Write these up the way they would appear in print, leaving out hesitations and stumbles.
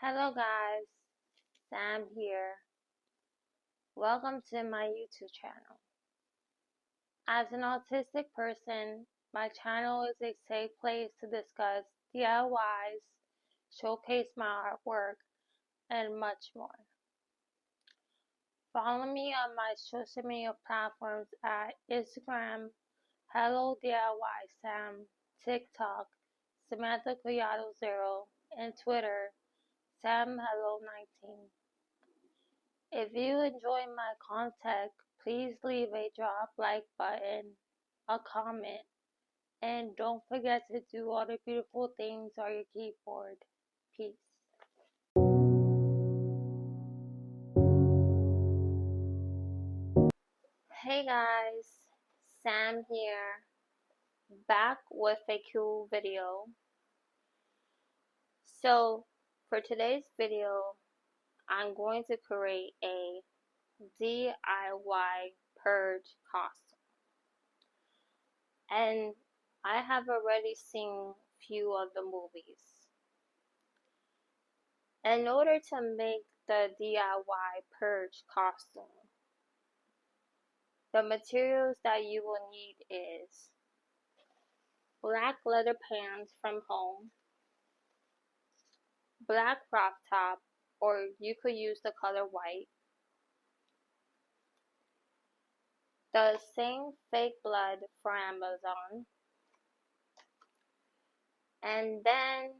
Hello guys, Sam here. Welcome to my YouTube channel. As an autistic person, my channel is a safe place to discuss DIYs, showcase my artwork, and much more. Follow me on my social media platforms at Instagram, Hello DIY Sam, TikTok, Samantha Collado 0, and Twitter, Sam Hello 19. If you enjoy my content, please leave a drop like button, a comment, and don't forget to do all the beautiful things on your keyboard. Peace. Hey guys, Sam here, back with a cool video. So for today's video, I'm going to create a DIY purge costume. And I have already seen few of the movies. In order to make the DIY purge costume, the materials that you will need is black leather pants from home, black crop top, or you could use the color white, the same fake blood from Amazon, and then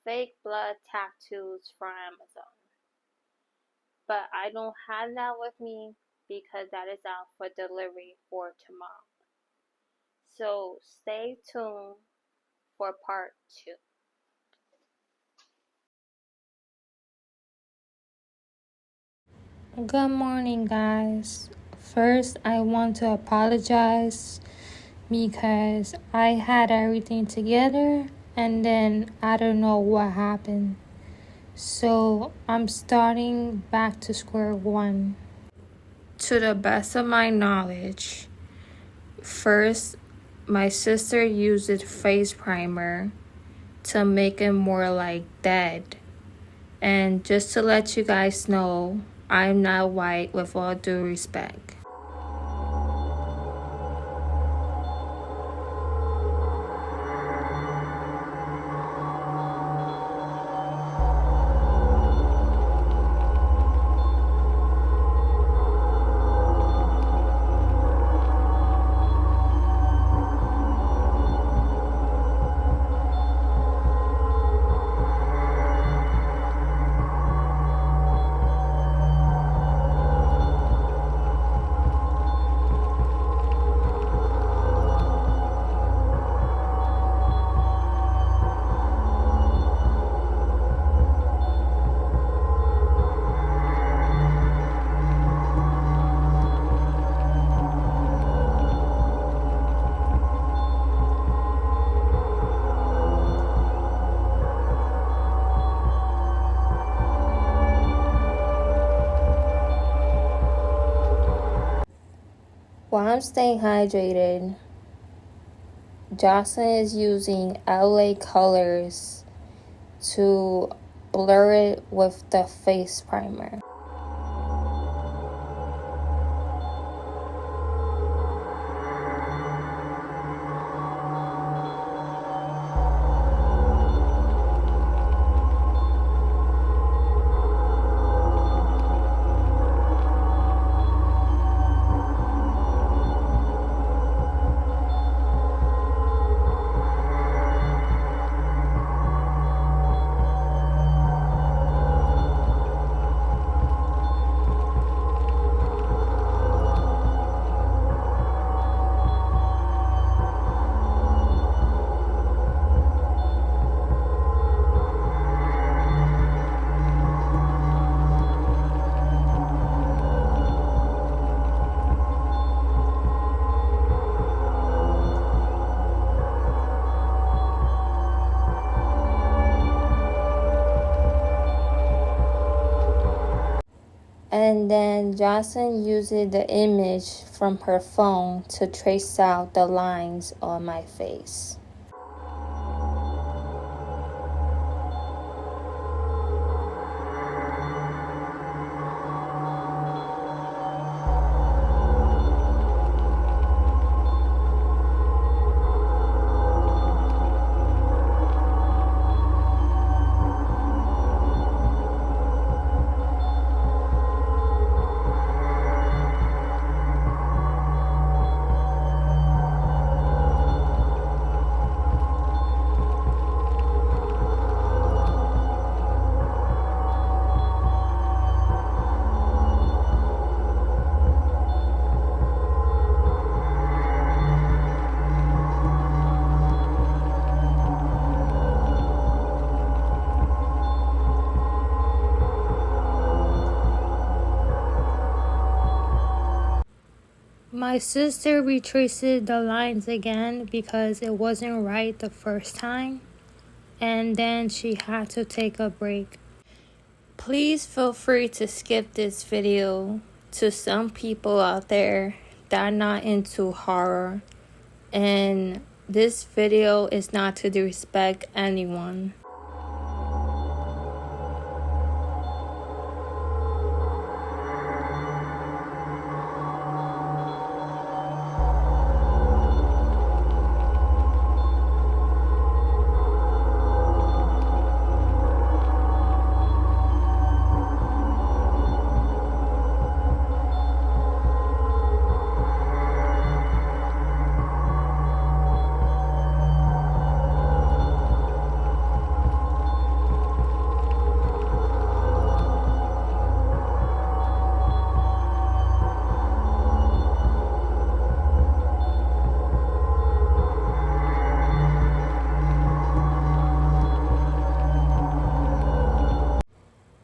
fake blood tattoos from Amazon. But I don't have that with me because that is out for delivery for tomorrow. So stay tuned for part 2. Good morning guys. First I want to apologize because I had everything together and then I don't know what happened. So I'm starting back to square one. To the best of my knowledge, first my sister used face primer to make it more like dead. And just to let you guys know, I'm not white, with all due respect. While I'm staying hydrated, Jocelyn is using LA colors to blur it with the face primer. And then Jocelyn used the image from her phone to trace out the lines on my face. My sister retraced the lines again because it wasn't right the first time, and then she had to take a break. Please feel free to skip this video to some people out there that are not into horror, and this video is not to disrespect anyone.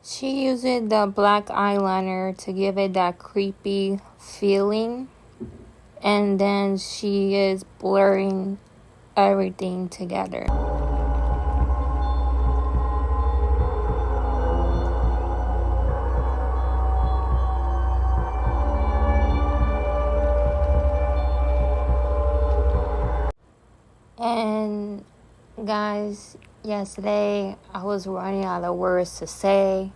She uses the black eyeliner to give it that creepy feeling, and then she is blurring everything together. And guys, yesterday I was running out of words to say.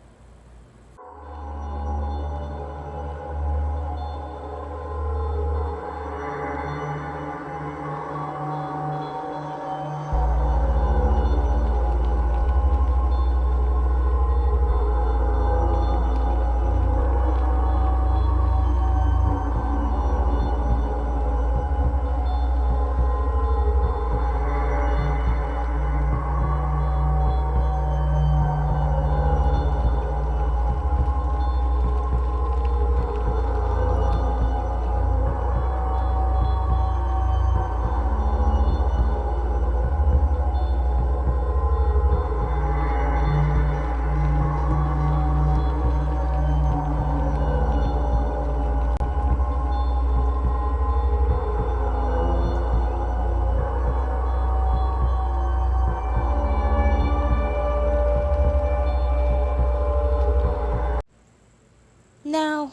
Now,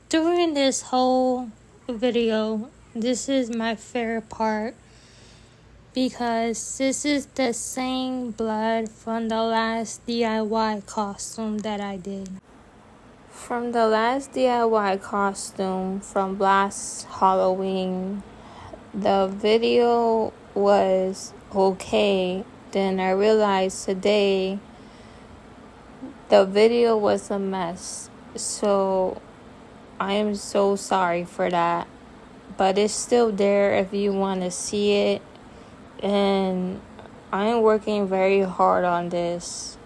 during this whole video, this is my favorite part because this is the same blood from the last DIY costume that I did. From the last DIY costume from last Halloween, the video was okay. Then I realized today the video was a mess, so I am so sorry for that, but it's still there if you want to see it, and I am working very hard on this.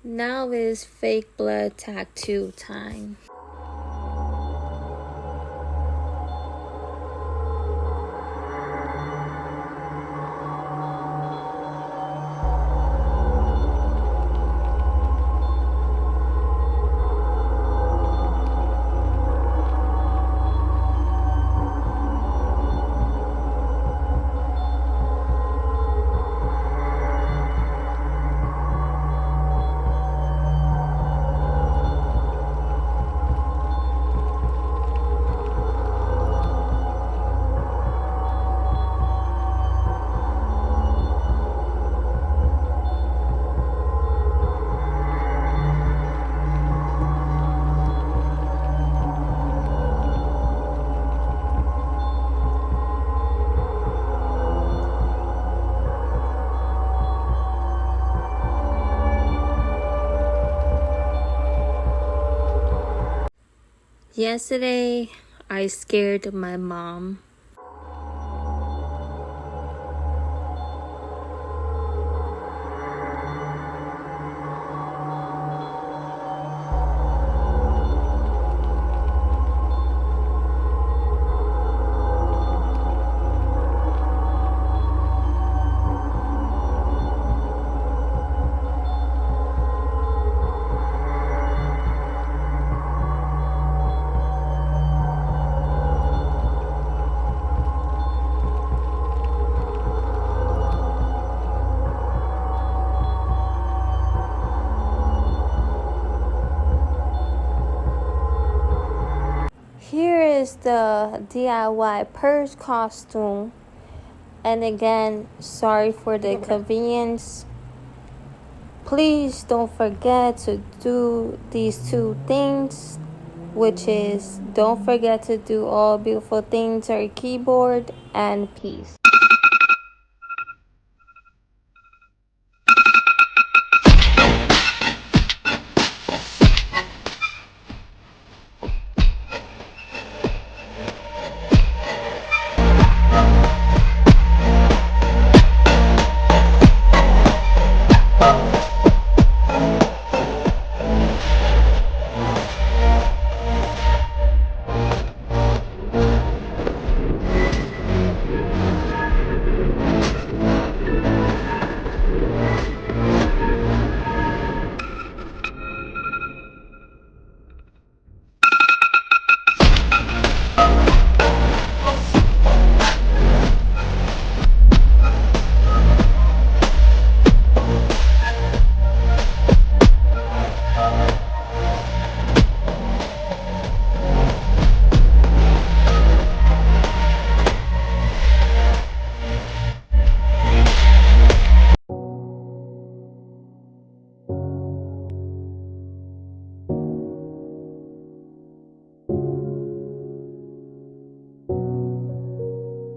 Now is fake blood tattoo time. Yesterday, I scared my mom. Here is the DIY purge costume. And again, sorry for the inconvenience. Please don't forget to do these 2 things, which is don't forget to do all beautiful things on your keyboard, and peace.